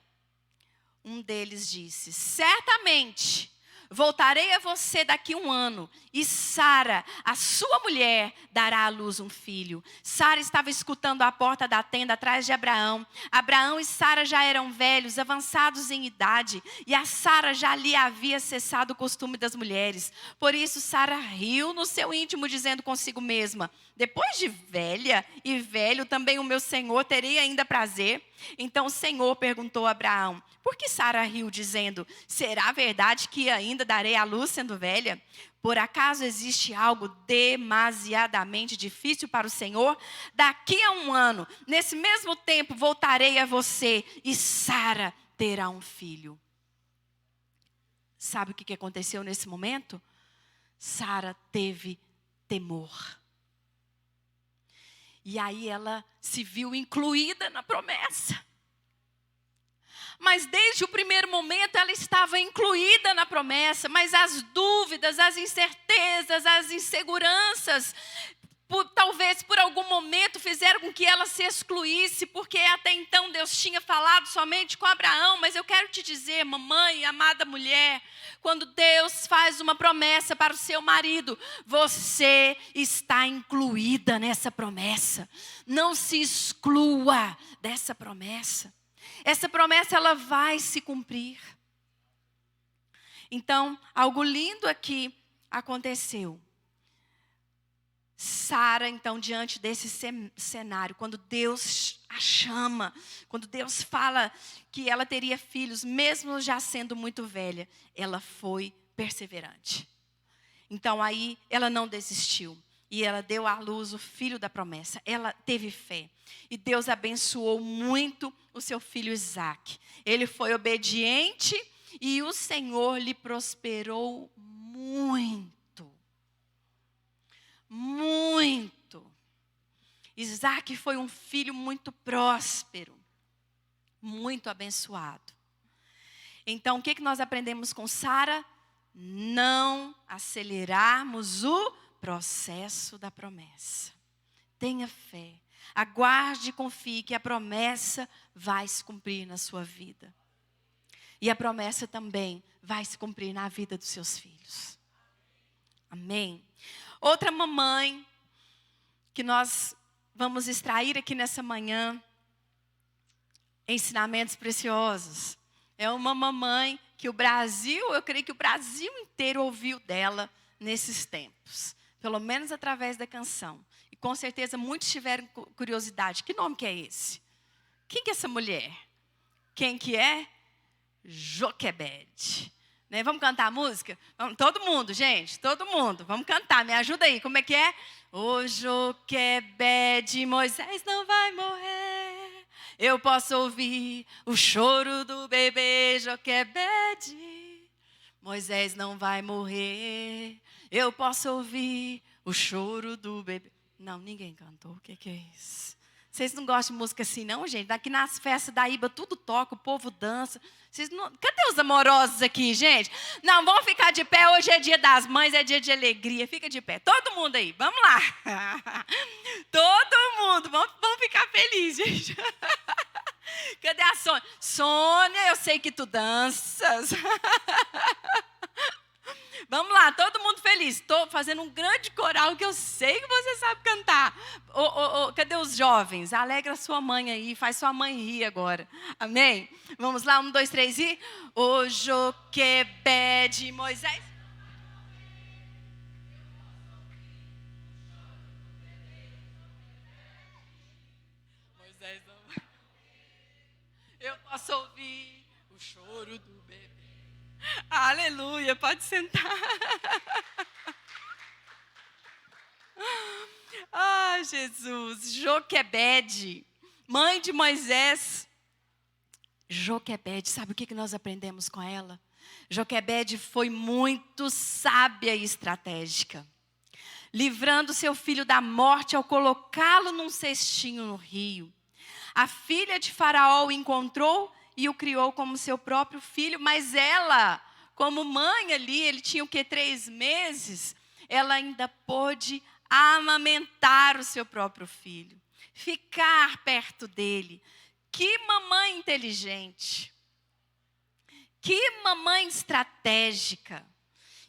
Um deles disse: certamente voltarei a você daqui a 1 ano, e Sara, a sua mulher, dará à luz um filho. Sara estava escutando à porta da tenda atrás de Abraão. Abraão e Sara já eram velhos, avançados em idade, e a Sara já lhe havia cessado o costume das mulheres. Por isso Sara riu no seu íntimo, dizendo consigo mesma: depois de velha e velho, também o meu senhor terei ainda prazer? Então o Senhor perguntou a Abraão: por que Sara riu, dizendo: será verdade que ainda darei à luz sendo velha? Por acaso existe algo demasiadamente difícil para o Senhor? Daqui a 1 ano, nesse mesmo tempo, voltarei a você e Sara terá um filho. Sabe o que aconteceu nesse momento? Sara teve temor. E aí ela se viu incluída na promessa. Mas desde o primeiro momento ela estava incluída na promessa, mas as dúvidas, as incertezas, as inseguranças, talvez por algum momento fizeram com que ela se excluísse, porque até então Deus tinha falado somente com Abraão. Mas eu quero te dizer, mamãe, amada mulher, quando Deus faz uma promessa para o seu marido, você está incluída nessa promessa. Não se exclua dessa promessa. Essa promessa, ela vai se cumprir. Então, algo lindo aqui aconteceu. Sara, então, diante desse cenário, quando Deus a chama, quando Deus fala que ela teria filhos, mesmo já sendo muito velha, ela foi perseverante. Então, aí, ela não desistiu. E ela deu à luz o filho da promessa. Ela teve fé. E Deus abençoou muito o seu filho Isaque. Ele foi obediente e o Senhor lhe prosperou muito. Muito. Isaque foi um filho muito próspero. Muito abençoado. Então, o que nós aprendemos com Sara? Não acelerarmos o processo da promessa. Tenha fé. Aguarde e confie que a promessa vai se cumprir na sua vida. E a promessa também vai se cumprir na vida dos seus filhos. Amém? Outra mamãe que nós vamos extrair aqui nessa manhã, ensinamentos preciosos. É uma mamãe que o Brasil, eu creio que o Brasil inteiro ouviu dela nesses tempos. Pelo menos através da canção. E com certeza muitos tiveram curiosidade. Que nome que é esse? Quem que é essa mulher? Quem que é? Joquebede. Né? Vamos cantar a música? Vamos, todo mundo, gente. Todo mundo. Vamos cantar. Me ajuda aí. Como é que é? Ô Joquebede, Moisés não vai morrer. Eu posso ouvir o choro do bebê Joquebede. Moisés não vai morrer. Eu posso ouvir o choro do bebê. Não, ninguém cantou. O que é isso? Vocês não gostam de música assim, não, gente? Aqui nas festas da Iba tudo toca, o povo dança. Vocês não... Cadê os amorosos aqui, gente? Não, vamos ficar de pé. Hoje é dia das mães, é dia de alegria. Fica de pé. Todo mundo aí, vamos lá. Todo mundo. Vamos ficar felizes, gente. Cadê a Sônia? Sônia, eu sei que tu danças. Vamos lá, todo mundo feliz. Estou fazendo um grande coral que eu sei que você sabe cantar. Cadê os jovens? Alegra sua mãe aí, faz sua mãe rir agora. Amém? Vamos lá, 1, 2, 3 e... O Joquebede, Moisés. Moisés não... Eu posso ouvir o choro do bebê. Aleluia, pode sentar. Ah, Jesus. Joquebede, mãe de Moisés, Joquebede, sabe o que nós aprendemos com ela? Joquebede foi muito sábia e estratégica, livrando seu filho da morte ao colocá-lo num cestinho no rio. A filha de Faraó o encontrou e o criou como seu próprio filho, mas ela, como mãe ali, ele tinha o quê? 3 meses, ela ainda pôde amamentar o seu próprio filho, ficar perto dele. Que mamãe inteligente, que mamãe estratégica.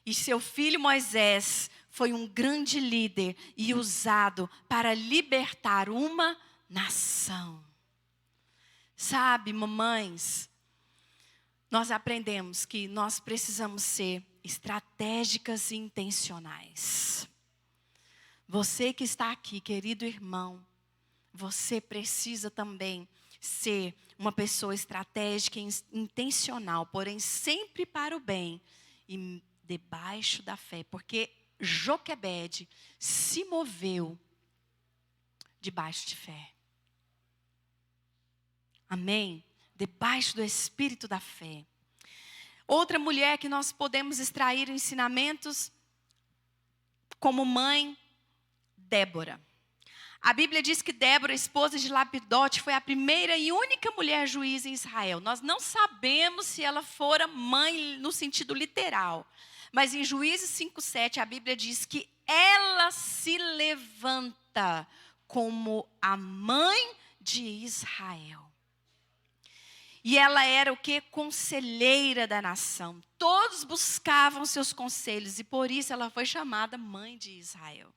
E seu filho Moisés foi um grande líder e usado para libertar uma nação. Sabe, mamães, nós aprendemos que nós precisamos ser estratégicas e intencionais. Você que está aqui, querido irmão, você precisa também ser uma pessoa estratégica e intencional, porém sempre para o bem e debaixo da fé, porque Joquebede se moveu debaixo de fé. Amém? Debaixo do espírito da fé. Outra mulher que nós podemos extrair ensinamentos como mãe, Débora. A Bíblia diz que Débora, esposa de Lapidote, foi a primeira e única mulher juiz em Israel. Nós não sabemos se ela fora mãe no sentido literal. Mas em Juízes 5:7, a Bíblia diz que ela se levanta como a mãe de Israel. E ela era o quê? Conselheira da nação. Todos buscavam seus conselhos e por isso ela foi chamada mãe de Israel.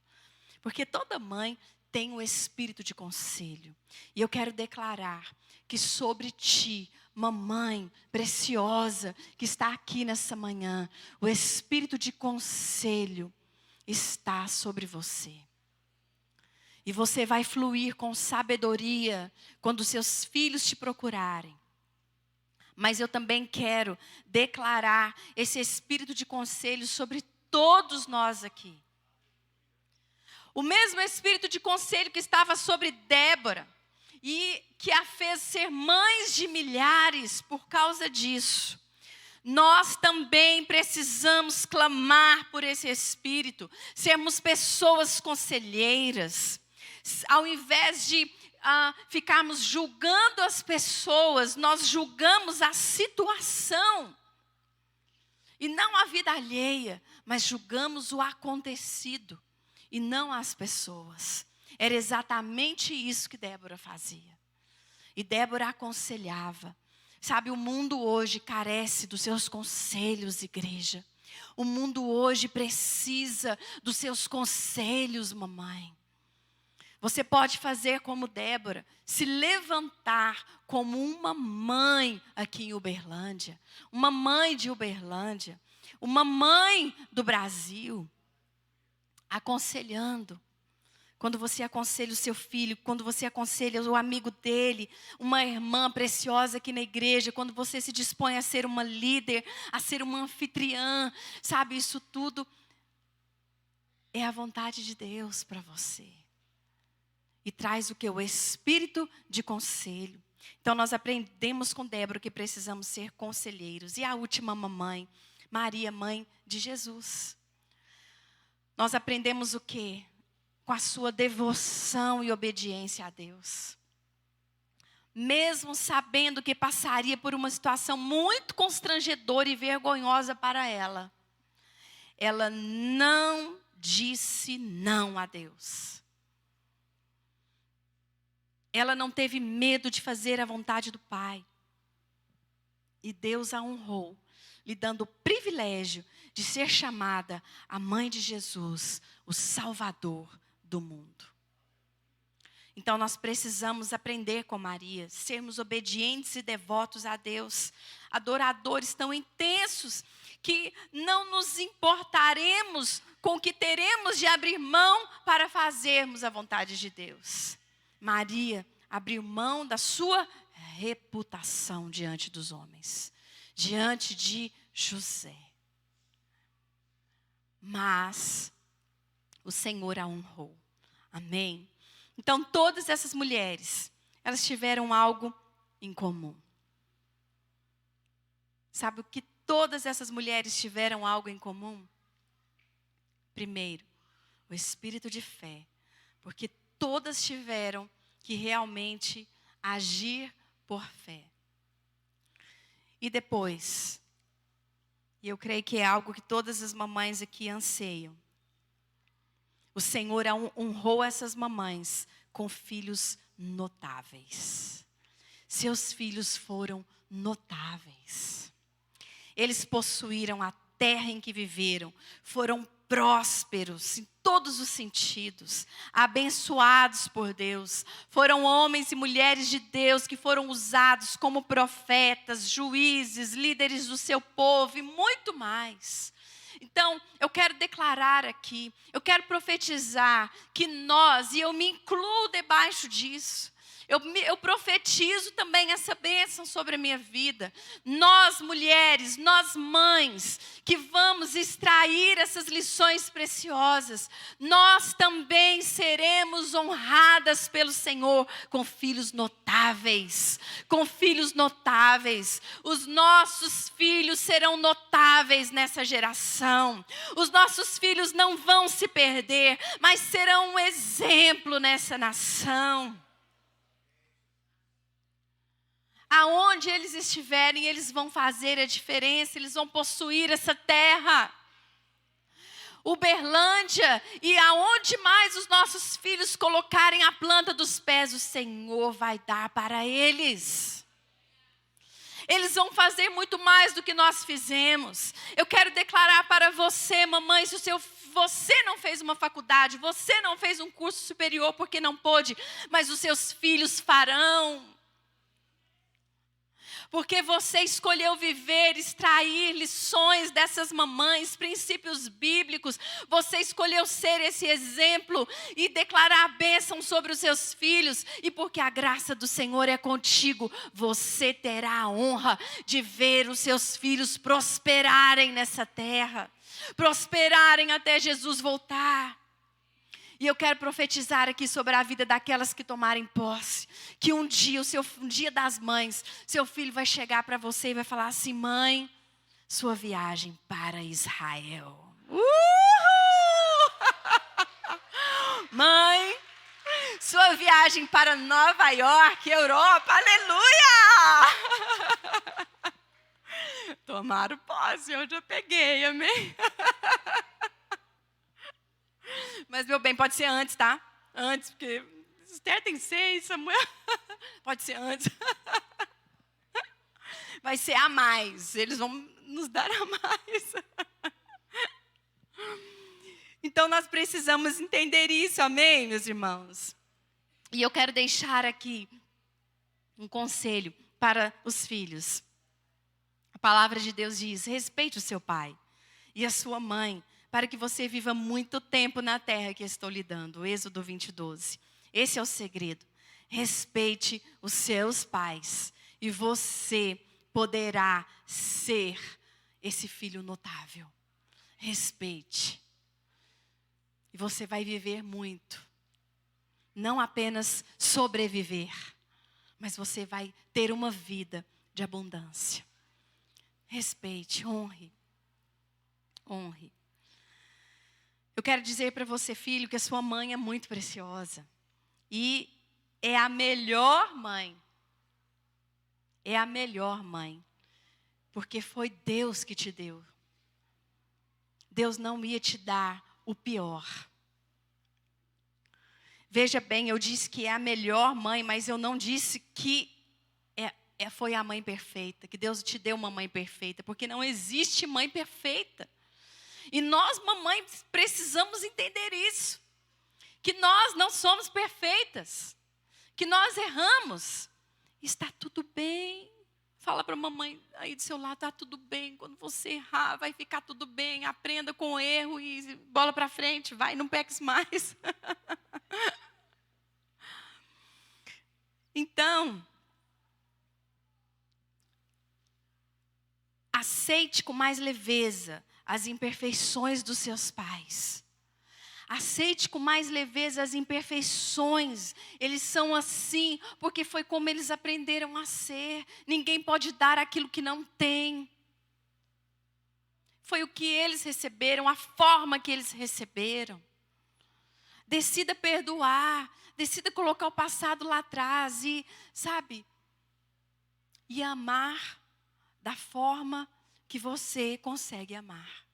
Porque toda mãe tem um espírito de conselho. E eu quero declarar que sobre ti, mamãe preciosa que está aqui nessa manhã, o espírito de conselho está sobre você. E você vai fluir com sabedoria quando seus filhos te procurarem. Mas eu também quero declarar esse espírito de conselho sobre todos nós aqui. O mesmo espírito de conselho que estava sobre Débora e que a fez ser mães de milhares por causa disso. Nós também precisamos clamar por esse espírito, sermos pessoas conselheiras. Ao invés de ficarmos julgando as pessoas, nós julgamos a situação. E não a vida alheia, mas julgamos o acontecido. E não as pessoas. Era exatamente isso que Débora fazia. E Débora aconselhava. Sabe, o mundo hoje carece dos seus conselhos, igreja. O mundo hoje precisa dos seus conselhos, mamãe. Você pode fazer como Débora, se levantar como uma mãe aqui em Uberlândia. Uma mãe de Uberlândia. Uma mãe do Brasil. Aconselhando. Quando você aconselha o seu filho, quando você aconselha o amigo dele, uma irmã preciosa aqui na igreja, quando você se dispõe a ser uma líder, a ser uma anfitriã, sabe, isso tudo é a vontade de Deus para você. E traz o que? O espírito de conselho. Então nós aprendemos com Débora que precisamos ser conselheiros. E a última mamãe, Maria, mãe de Jesus. Nós aprendemos o quê? Com a sua devoção e obediência a Deus. Mesmo sabendo que passaria por uma situação muito constrangedora e vergonhosa para ela, ela não disse não a Deus. Ela não teve medo de fazer a vontade do Pai. E Deus a honrou, lhe dando o privilégio de ser chamada a mãe de Jesus, o Salvador do mundo. Então nós precisamos aprender com Maria, sermos obedientes e devotos a Deus, adoradores tão intensos que não nos importaremos com o que teremos de abrir mão para fazermos a vontade de Deus. Maria abriu mão da sua reputação diante dos homens, diante de José. Mas o Senhor a honrou. Amém? Então todas essas mulheres, elas tiveram algo em comum. Sabe o que todas essas mulheres tiveram algo em comum? Primeiro, o espírito de fé, porque todas tiveram que realmente agir por fé. E depois, e eu creio que é algo que todas as mamães aqui anseiam, o Senhor honrou essas mamães com filhos notáveis. Seus filhos foram notáveis. Eles possuíram a terra em que viveram, foram prósperos em todos os sentidos, abençoados por Deus. Foram homens e mulheres de Deus que foram usados como profetas, juízes, líderes do seu povo e muito mais. Então, eu quero declarar aqui, eu quero profetizar que nós, e eu me incluo debaixo disso, eu profetizo também essa bênção sobre a minha vida. Nós mulheres, nós mães, que vamos extrair essas lições preciosas, nós também seremos honradas pelo Senhor com filhos notáveis. Com filhos notáveis. Os nossos filhos serão notáveis nessa geração. Os nossos filhos não vão se perder, mas serão um exemplo nessa nação. Aonde eles estiverem, eles vão fazer a diferença, eles vão possuir essa terra. Uberlândia e aonde mais os nossos filhos colocarem a planta dos pés, o Senhor vai dar para eles. Eles vão fazer muito mais do que nós fizemos. Eu quero declarar para você, mamãe, se você não fez uma faculdade, você não fez um curso superior porque não pôde, mas os seus filhos farão. Porque você escolheu viver, extrair lições dessas mamães, princípios bíblicos. Você escolheu ser esse exemplo e declarar a bênção sobre os seus filhos. E porque a graça do Senhor é contigo, você terá a honra de ver os seus filhos prosperarem nessa terra. Prosperarem até Jesus voltar. E eu quero profetizar aqui sobre a vida daquelas que tomarem posse. Que um dia das mães, seu filho vai chegar para você e vai falar assim: mãe, sua viagem para Israel. Mãe, sua viagem para Nova York, Europa, aleluia! Tomaram posse, eu já peguei, amém? Mas, meu bem, pode ser antes, tá? Antes, porque Esther tem 6, Samuel... Pode ser antes. Vai ser a mais. Eles vão nos dar a mais. Então, nós precisamos entender isso, amém, meus irmãos? E eu quero deixar aqui um conselho para os filhos. A palavra de Deus diz: respeite o seu pai e a sua mãe, para que você viva muito tempo na terra que estou lhe dando. Êxodo 20:12. Esse é o segredo. Respeite os seus pais e você poderá ser esse filho notável. Respeite. E você vai viver muito. Não apenas sobreviver, mas você vai ter uma vida de abundância. Respeite, honre. Honre. Eu quero dizer para você, filho, que a sua mãe é muito preciosa. E é a melhor mãe. É a melhor mãe. Porque foi Deus que te deu. Deus não ia te dar o pior. Veja bem, eu disse que é a melhor mãe, mas eu não disse que foi a mãe perfeita. Que Deus te deu uma mãe perfeita. Porque não existe mãe perfeita. E nós, mamães, precisamos entender isso. Que nós não somos perfeitas. Que nós erramos. Está tudo bem. Fala para a mamãe aí do seu lado: está tudo bem. Quando você errar, vai ficar tudo bem. Aprenda com o erro e bola para frente. Vai, não peques mais. Então, aceite com mais leveza as imperfeições dos seus pais. Aceite com mais leveza as imperfeições. Eles são assim porque foi como eles aprenderam a ser. Ninguém pode dar aquilo que não tem. foi o que eles receberam, a forma que eles receberam. Decida perdoar, decida colocar o passado lá atrás e, sabe, e amar da forma que você consegue amar.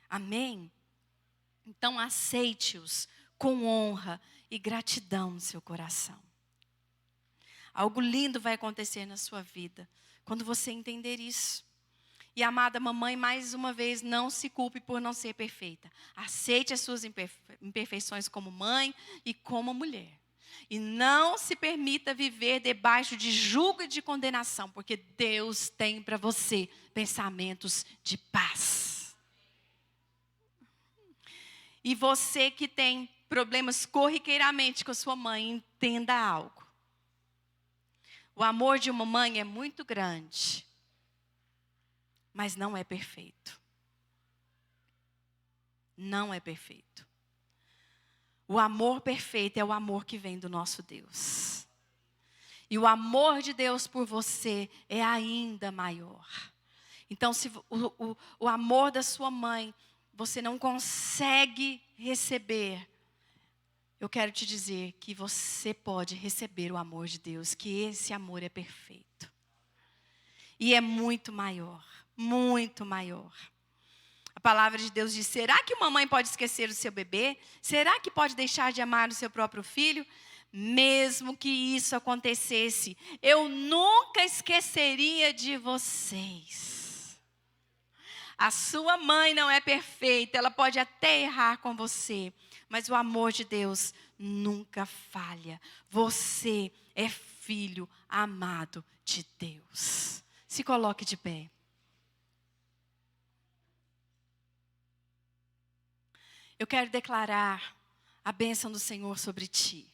Amém? Então aceite-os com honra e gratidão no seu coração. Algo lindo vai acontecer na sua vida quando você entender isso. E amada mamãe, mais uma vez, não se culpe por não ser perfeita. Aceite as suas imperfeições como mãe e como mulher. E não se permita viver debaixo de julgo e de condenação, porque Deus tem para você pensamentos de paz. E você que tem problemas corriqueiramente com a sua mãe, entenda algo. O amor de uma mãe é muito grande, mas não é perfeito. Não é perfeito. O amor perfeito é o amor que vem do nosso Deus. E o amor de Deus por você é ainda maior. Então, se o amor da sua mãe você não consegue receber, eu quero te dizer que você pode receber o amor de Deus, que esse amor é perfeito. E é muito maior, muito maior. A palavra de Deus diz, será que uma mãe pode esquecer o seu bebê? Será que pode deixar de amar o seu próprio filho? Mesmo que isso acontecesse, eu nunca esqueceria de vocês. A sua mãe não é perfeita, ela pode até errar com você, mas o amor de Deus nunca falha. Você é filho amado de Deus. Se coloque de pé. Eu quero declarar a bênção do Senhor sobre ti.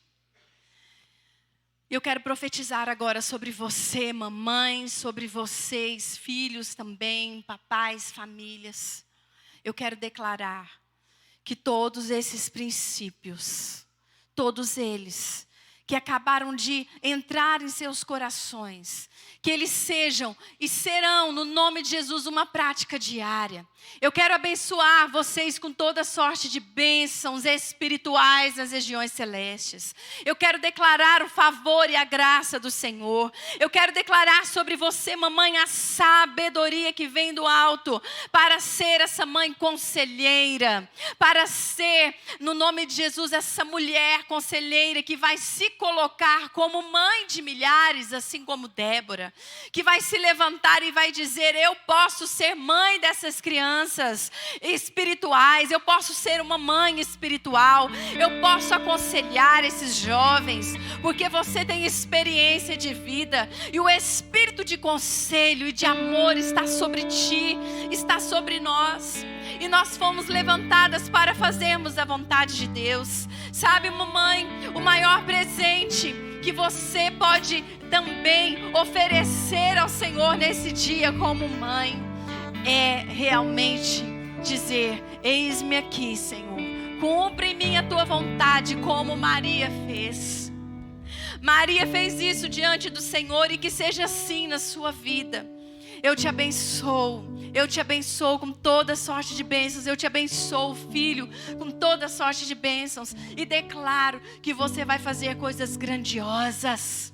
Eu quero profetizar agora sobre você, mamãe, sobre vocês, filhos também, papais, famílias. Eu quero declarar que todos esses princípios, todos eles que acabaram de entrar em seus corações, que eles sejam e serão, no nome de Jesus, uma prática diária. Eu quero abençoar vocês com toda sorte de bênçãos espirituais nas regiões celestes. Eu quero declarar o favor e a graça do Senhor. Eu quero declarar sobre você, mamãe, a sabedoria que vem do alto, para ser essa mãe conselheira, para ser, no nome de Jesus, essa mulher conselheira que vai se colocar como mãe de milhares, assim como Débora, que vai se levantar e vai dizer, eu posso ser mãe dessas crianças espirituais, eu posso ser uma mãe espiritual, eu posso aconselhar esses jovens, porque você tem experiência de vida, e o espírito de conselho e de amor está sobre ti, está sobre nós, e nós fomos levantadas para fazermos a vontade de Deus. Sabe, mamãe, o maior presente que você pode também oferecer ao Senhor nesse dia como mãe, é realmente dizer, eis-me aqui, Senhor, cumpre em mim a tua vontade, como Maria fez. Maria fez isso diante do Senhor, e que seja assim na sua vida. Eu te abençoo com toda sorte de bênçãos. Eu te abençoo, filho, com toda sorte de bênçãos. E declaro que você vai fazer coisas grandiosas.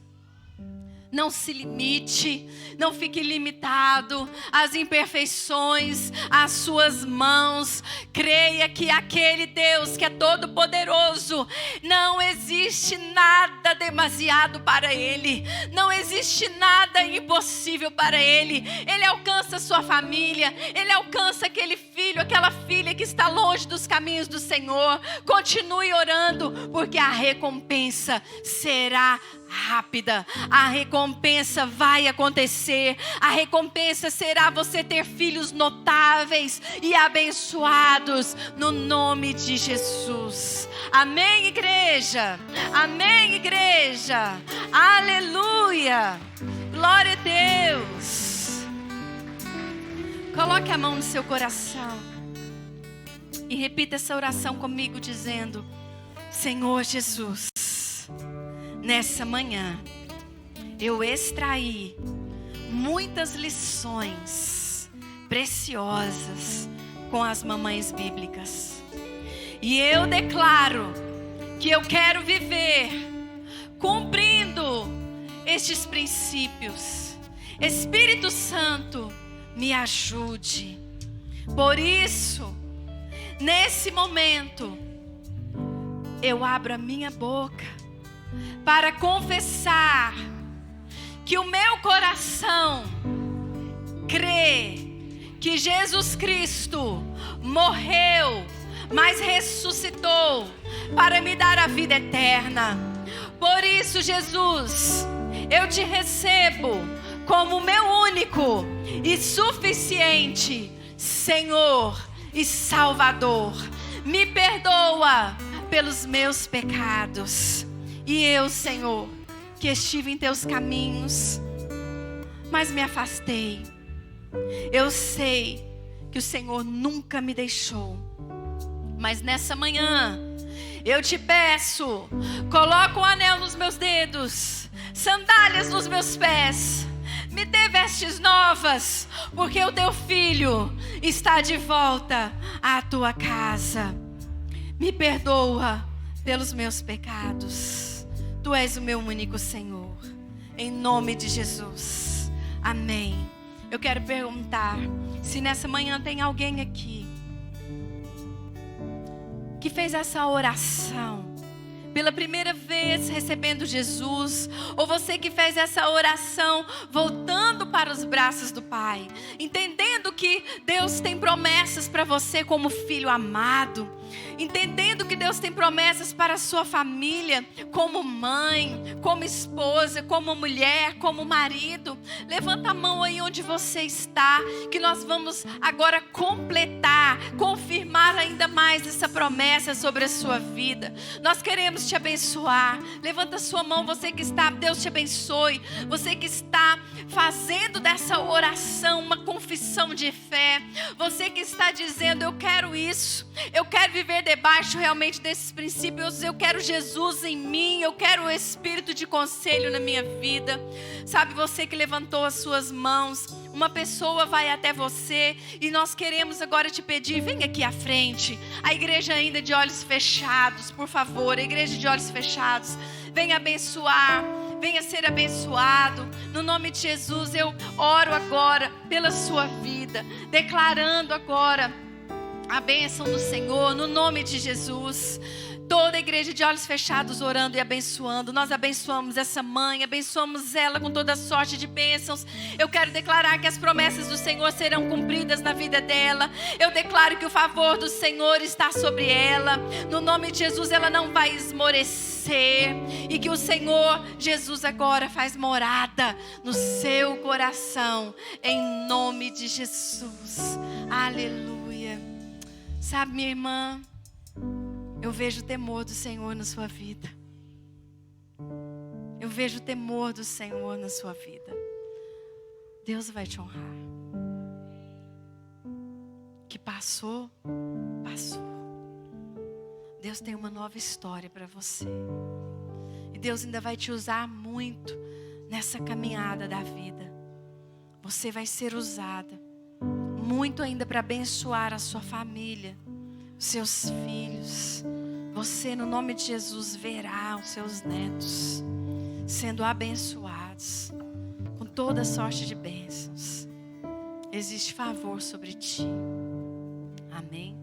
Não se limite, não fique limitado às imperfeições, às suas mãos. Creia que aquele Deus que é todo poderoso, não existe nada demasiado para Ele. Não existe nada impossível para Ele. Ele alcança a sua família, Ele alcança aquele filho, aquela filha que está longe dos caminhos do Senhor. Continue orando, porque a recompensa será rápida. A recompensa vai acontecer. A recompensa será você ter filhos notáveis e abençoados no nome de Jesus. Amém, igreja? Amém, igreja? Aleluia! Glória a Deus! Coloque a mão no seu coração e repita essa oração comigo, dizendo: Senhor Jesus, nessa manhã, eu extraí muitas lições preciosas com as mamães bíblicas. E eu declaro que eu quero viver cumprindo estes princípios. Espírito Santo, me ajude. Por isso, nesse momento, eu abro a minha boca para confessar que o meu coração crê que Jesus Cristo morreu, mas ressuscitou para me dar a vida eterna. Por isso, Jesus, eu te recebo como meu único e suficiente Senhor e Salvador. Me perdoa pelos meus pecados. E eu, Senhor, que estive em teus caminhos, mas me afastei. Eu sei que o Senhor nunca me deixou. Mas nessa manhã, eu te peço, coloca um anel nos meus dedos, sandálias nos meus pés, me dê vestes novas, porque o teu filho está de volta à tua casa. Me perdoa pelos meus pecados. Tu és o meu único Senhor. Em nome de Jesus. Amém. Eu quero perguntar se nessa manhã tem alguém aqui que fez essa oração pela primeira vez recebendo Jesus, ou você que fez essa oração voltando para os braços do Pai, entendendo que Deus tem promessas para você como filho amado, entendendo que Deus tem promessas para a sua família, como mãe, como esposa, como mulher, como marido. Levanta a mão aí onde você está, que nós vamos agora completar, confirmar ainda mais essa promessa sobre a sua vida. Nós queremos te abençoar. Levanta a sua mão, você que está, Deus te abençoe. Você que está fazendo dessa oração uma confissão de fé. Você que está dizendo, eu quero isso, eu quero viver debaixo realmente desses princípios, eu quero Jesus em mim, eu quero o Espírito de conselho na minha vida. Sabe, você que levantou as suas mãos, uma pessoa vai até você e nós queremos agora te pedir, vem aqui à frente. A igreja ainda de olhos fechados, por favor, a igreja de olhos fechados, venha abençoar, venha ser abençoado. No nome de Jesus, eu oro agora pela sua vida, declarando agora a bênção do Senhor, no nome de Jesus. Toda a igreja de olhos fechados orando e abençoando. Nós abençoamos essa mãe, abençoamos ela com toda sorte de bênçãos. Eu quero declarar que as promessas do Senhor serão cumpridas na vida dela. Eu declaro que o favor do Senhor está sobre ela. No nome de Jesus, ela não vai esmorecer. E que o Senhor Jesus agora faz morada no seu coração. Em nome de Jesus. Aleluia. Sabe, minha irmã, eu vejo o temor do Senhor na sua vida. Eu vejo o temor do Senhor na sua vida. Deus vai te honrar. Que passou, passou. Deus tem uma nova história para você. E Deus ainda vai te usar muito nessa caminhada da vida. Você vai ser usada muito ainda para abençoar a sua família, seus filhos. Você, no nome de Jesus, verá os seus netos sendo abençoados com toda sorte de bênçãos. Existe favor sobre ti. Amém?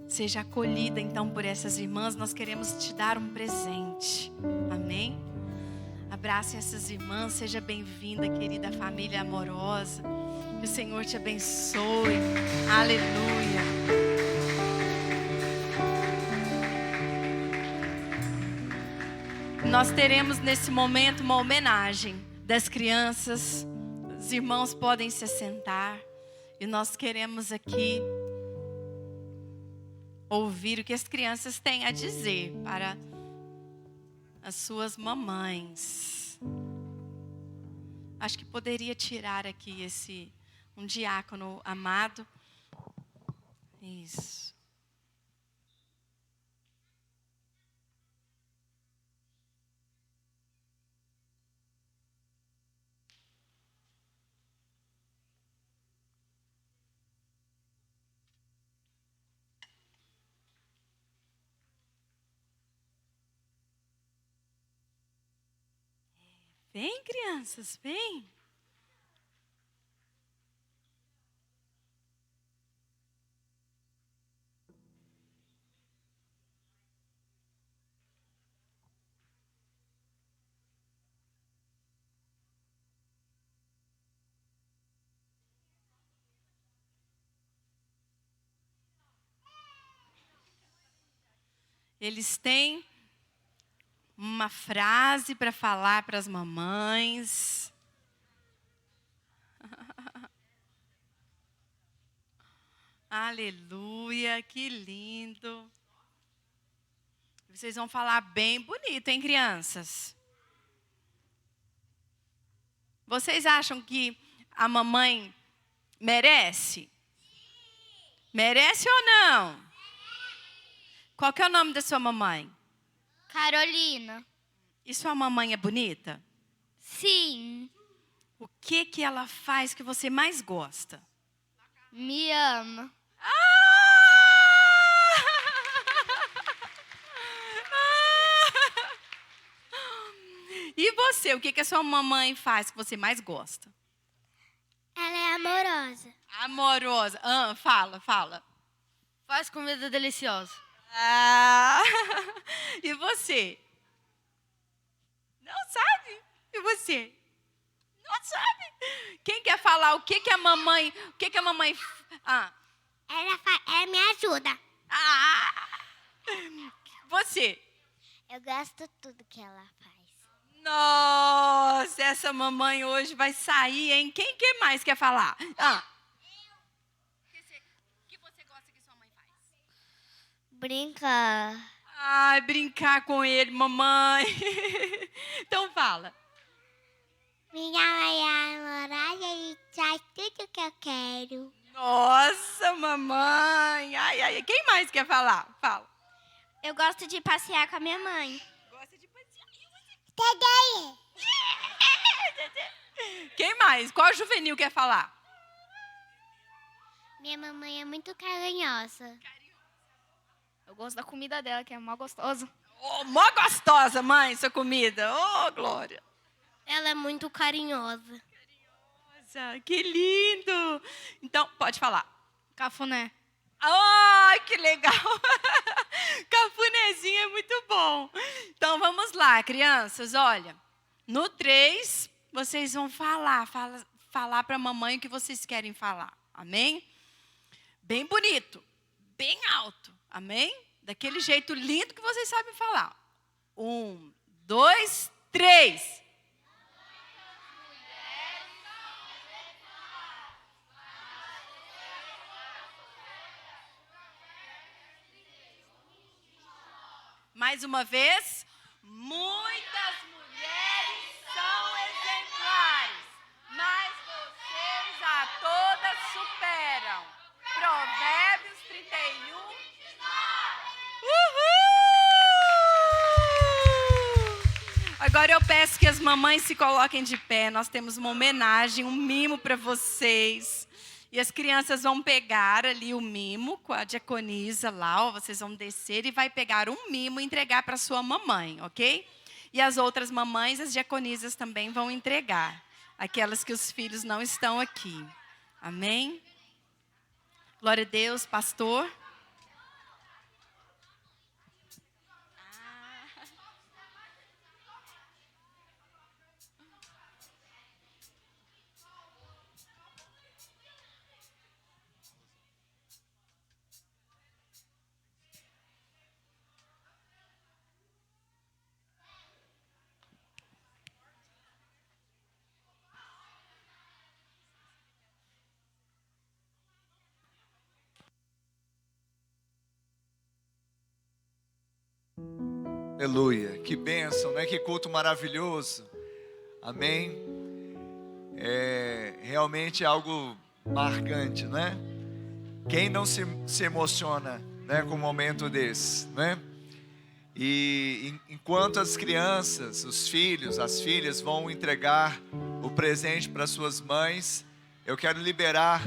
Seja acolhida então por essas irmãs. Nós queremos te dar um presente. Amém? Abrace essas irmãs. Seja bem-vinda, querida família amorosa. Que o Senhor te abençoe. Aleluia. Nós teremos nesse momento uma homenagem das crianças. Os irmãos podem se assentar. E nós queremos aqui ouvir o que as crianças têm a dizer para as suas mamães. Acho que poderia tirar aqui um diácono amado. Isso. Vem, crianças, vem. Eles têm uma frase para falar para as mamães. Aleluia, que lindo. Vocês vão falar bem bonito, hein, crianças? Vocês acham que a mamãe merece? Merece ou não? Qual que é o nome da sua mamãe? Carolina. E sua mamãe é bonita? Sim. O que ela faz que você mais gosta? Me ama. E você, o que a sua mamãe faz que você mais gosta? Ela é amorosa. Amorosa. Fala. Faz comida deliciosa. E você? Não sabe? E você? Não sabe? Quem quer falar o que a mamãe... Ela me ajuda. Você? Eu gosto de tudo que ela faz. Nossa, essa mamãe hoje vai sair, hein? Quem mais quer falar? O que você gosta que sua mãe faz? Brincar. Ai, brincar com ele, mamãe. Então fala. Minha mãe é amorosa e faz tudo que eu quero. Nossa, mamãe. Ai. Quem mais quer falar? Fala. Eu gosto de passear com a minha mãe. Gosta de passear. Quem mais? Qual juvenil quer falar? Minha mamãe é muito carinhosa. Eu gosto da comida dela, que é mó gostosa. Oh, mó gostosa, mãe, sua comida. Oh, Glória. Ela é muito carinhosa. Nossa, que lindo. Então, pode falar. Cafuné. Ai, que legal. Cafunézinho é muito bom. Então, vamos lá, crianças. Olha, no 3, vocês vão falar para a mamãe o que vocês querem falar. Amém? Bem bonito, bem alto. Amém? Daquele jeito lindo que vocês sabem falar. 1, 2, 3. Mais uma vez, muitas mulheres são exemplares, mas vocês a todas superam. Provérbios 31. Uhul! Agora eu peço que as mamães se coloquem de pé. Nós temos uma homenagem, um mimo para vocês. E as crianças vão pegar ali o mimo com a diaconisa lá, ó, vocês vão descer e vai pegar um mimo e entregar para sua mamãe, ok? E as outras mamães, as diaconisas também vão entregar, aquelas que os filhos não estão aqui. Amém? Glória a Deus, pastor. Aleluia, que bênção, né? Que culto maravilhoso, amém? Realmente é algo marcante, né? Quem não se emociona, né, com um momento desse, né? E enquanto as crianças, os filhos, as filhas vão entregar o presente para suas mães, eu quero liberar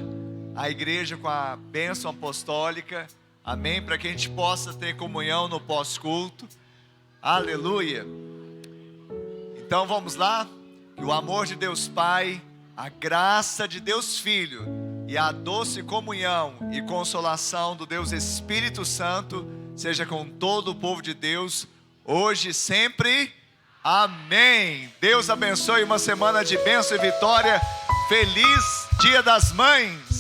a igreja com a bênção apostólica, amém? Para que a gente possa ter comunhão no pós-culto. Aleluia. Então vamos lá. Que o amor de Deus Pai, a graça de Deus Filho e a doce comunhão e consolação do Deus Espírito Santo seja com todo o povo de Deus, hoje e sempre. Amém. Deus abençoe, uma semana de bênção e vitória. Feliz Dia das Mães.